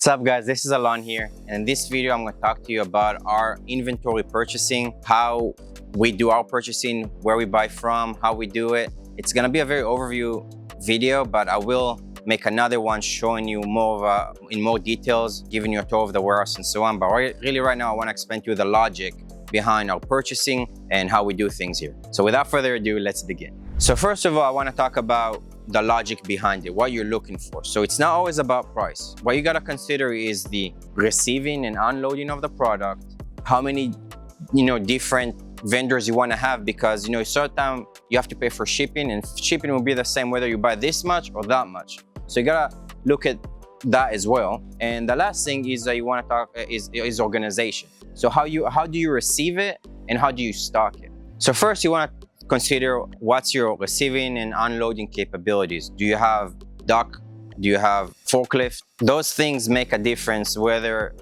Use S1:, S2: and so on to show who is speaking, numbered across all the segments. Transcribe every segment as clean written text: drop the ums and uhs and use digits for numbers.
S1: What's up guys, this is Elon here, and in this video I'm going to talk to you about our inventory purchasing, how we do our purchasing, where we buy from, how we do it. It's going to be a very overview video, but I will make another one showing you more in more details, giving you a tour of the warehouse and so on. But really right now I want to explain to you the logic behind our purchasing and how we do things here. So without further ado, let's begin. So first of all, I want to talk about the logic behind it, what you're looking for. So it's not always about price. What you got to consider is the receiving and unloading of the product, how many different vendors you want to have, because certain time you have to pay for shipping, and shipping will be the same whether you buy this much or that much. So you gotta look at that as well. And the last thing is that you want to talk is organization. So how do you receive it and how do you stock it? So first you want to consider what's your receiving and unloading capabilities. Do you have dock? Do you have forklift? Those things make a difference whether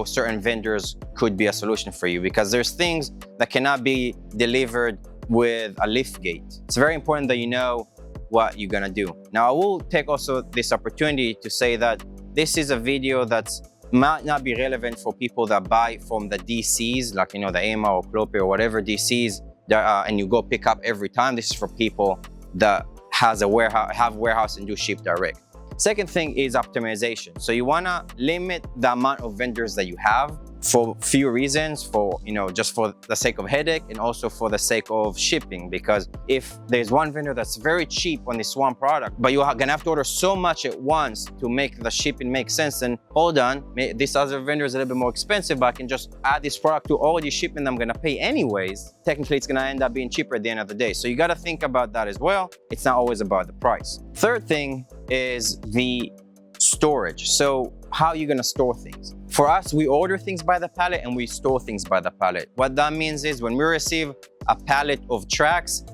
S1: certain vendors could be a solution for you, because there's things that cannot be delivered with a lift gate. It's very important that you know what you're gonna do. Now I will take also this opportunity to say that this is a video that might not be relevant for people that buy from the DCs, like the AMR or Clope or whatever DCs, and you go pick up every time. This is for people that have warehouse and do ship direct. Second thing is optimization. So you wanna limit the amount of vendors that you have for few reasons, for just for the sake of headache and also for the sake of shipping. Because if there's one vendor that's very cheap on this one product, but you're gonna have to order so much at once to make the shipping make sense, then hold on, this other vendor is a little bit more expensive, but I can just add this product to all the shipping I'm gonna pay anyways. Technically it's gonna end up being cheaper at the end of the day. So you gotta think about that as well. It's not always about the price. Third thing is the storage. So how are you gonna store things? For us, we order things by the pallet and we store things by the pallet. What that means is when we receive a pallet of tracks,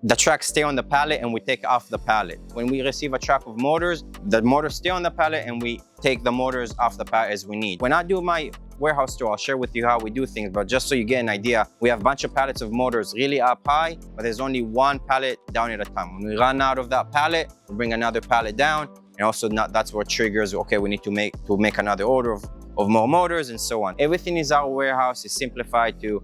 S1: the tracks stay on the pallet and we take off the pallet. When we receive a truck of motors, the motors stay on the pallet and we take the motors off the pallet as we need. When I do my warehouse tour, I'll share with you how we do things, but just so you get an idea, we have a bunch of pallets of motors really up high, but there's only one pallet down at a time. When we run out of that pallet, we bring another pallet down, and also that's what triggers, okay, we need to make another order of more motors and so on. Everything is our warehouse is simplified to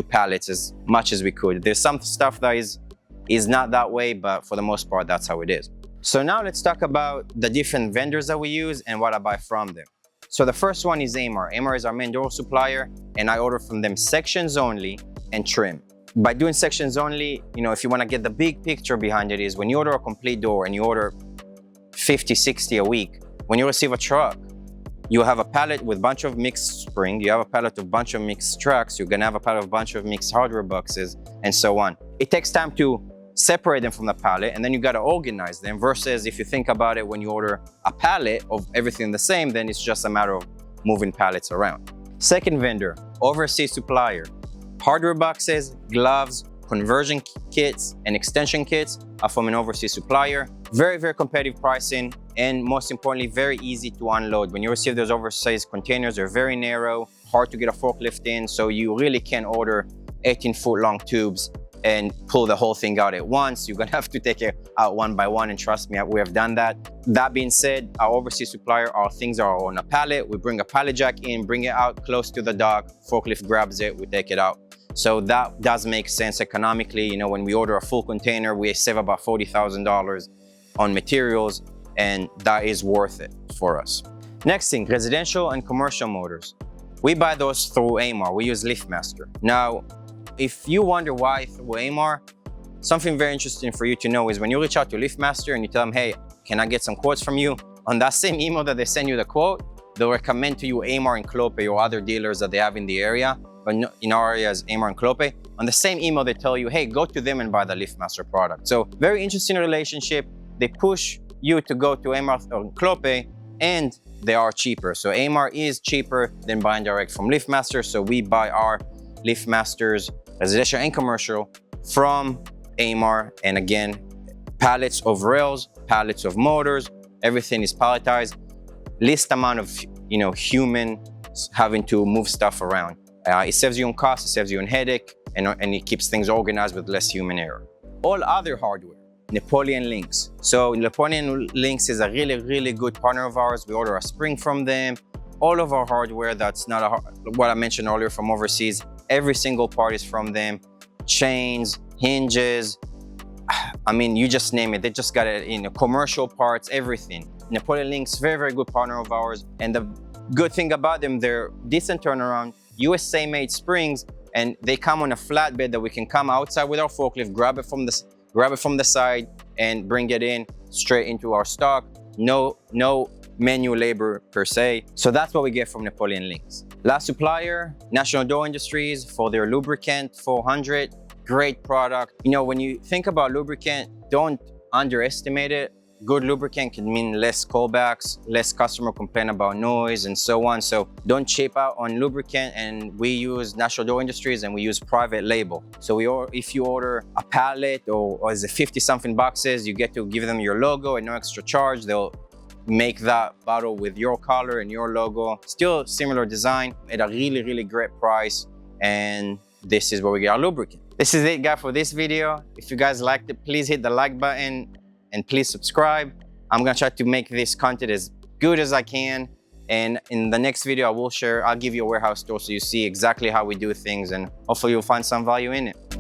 S1: pallets as much as we could. There's some stuff that is not that way, but for the most part, that's how it is. So now let's talk about the different vendors that we use and what I buy from them. So the first one is AMR. AMR is our main door supplier, and I order from them sections only and trim. By doing sections only, if you want to get the big picture behind it, is when you order a complete door and you order 50, 60 a week, when you receive a truck, you have a pallet with a bunch of mixed spring, you have a pallet of a bunch of mixed tracks, you're gonna have a pallet of a bunch of mixed hardware boxes, and so on. It takes time to separate them from the pallet, and then you gotta organize them, versus if you think about it, when you order a pallet of everything the same, then it's just a matter of moving pallets around. Second vendor, overseas supplier. Hardware boxes, gloves, conversion kits, and extension kits are from an overseas supplier. Very, very competitive pricing, and most importantly, very easy to unload. When you receive those oversized containers, they're very narrow, hard to get a forklift in, so you really can't order 18-foot long tubes and pull the whole thing out at once. You're gonna have to take it out one by one, and trust me, we have done that. That being said, our overseas supplier, our things are on a pallet. We bring a pallet jack in, bring it out close to the dock, forklift grabs it, we take it out. So that does make sense economically. When we order a full container, we save about $40,000 on materials, and that is worth it for us. Next thing, residential and commercial motors. We buy those through AMR. We use LiftMaster. Now, if you wonder why through AMR, something very interesting for you to know is when you reach out to LiftMaster and you tell them, hey, can I get some quotes from you? On that same email that they send you the quote, they'll recommend to you AMR and Clope or other dealers that they have in the area. But in our area is AMR and Clope. On the same email, they tell you, hey, go to them and buy the LiftMaster product. So very interesting relationship. They push you to go to AMR or Clope, and they are cheaper. So AMR is cheaper than buying direct from LiftMaster. So we buy our LiftMasters, residential and commercial, from AMR. And again, pallets of rails, pallets of motors, everything is palletized. Least amount of humans having to move stuff around. It saves you on cost, it saves you on headache, and it keeps things organized with less human error. All other hardware, Napoleon Links. So Napoleon Links is a really, really good partner of ours. We order a spring from them, all of our hardware that's not what I mentioned earlier from overseas, every single part is from them. Chains, hinges, I mean, you just name it. They just got it in commercial parts, everything. Napoleon Links, very, very good partner of ours. And the good thing about them, they're decent turnaround, USA made springs, and they come on a flatbed that we can come outside with our forklift, grab it from the side and bring it in straight into our stock. No manual labor per se. So that's what we get from Napoleon Links. Last supplier, National Door Industries for their lubricant 400. Great product. You know, when you think about lubricant, don't underestimate it. Good lubricant can mean less callbacks, less customer complain about noise and so on. So don't cheap out on lubricant. And we use National Door Industries and we use private label. So if you order a pallet or is it 50 something boxes, you get to give them your logo and no extra charge. They'll make that bottle with your color and your logo. Still similar design at a really, really great price. And this is where we get our lubricant. This is it, guys, for this video. If you guys liked it, please hit the like button and please subscribe. I'm gonna try to make this content as good as I can. And in the next video, I'll give you a warehouse tour so you see exactly how we do things and hopefully you'll find some value in it.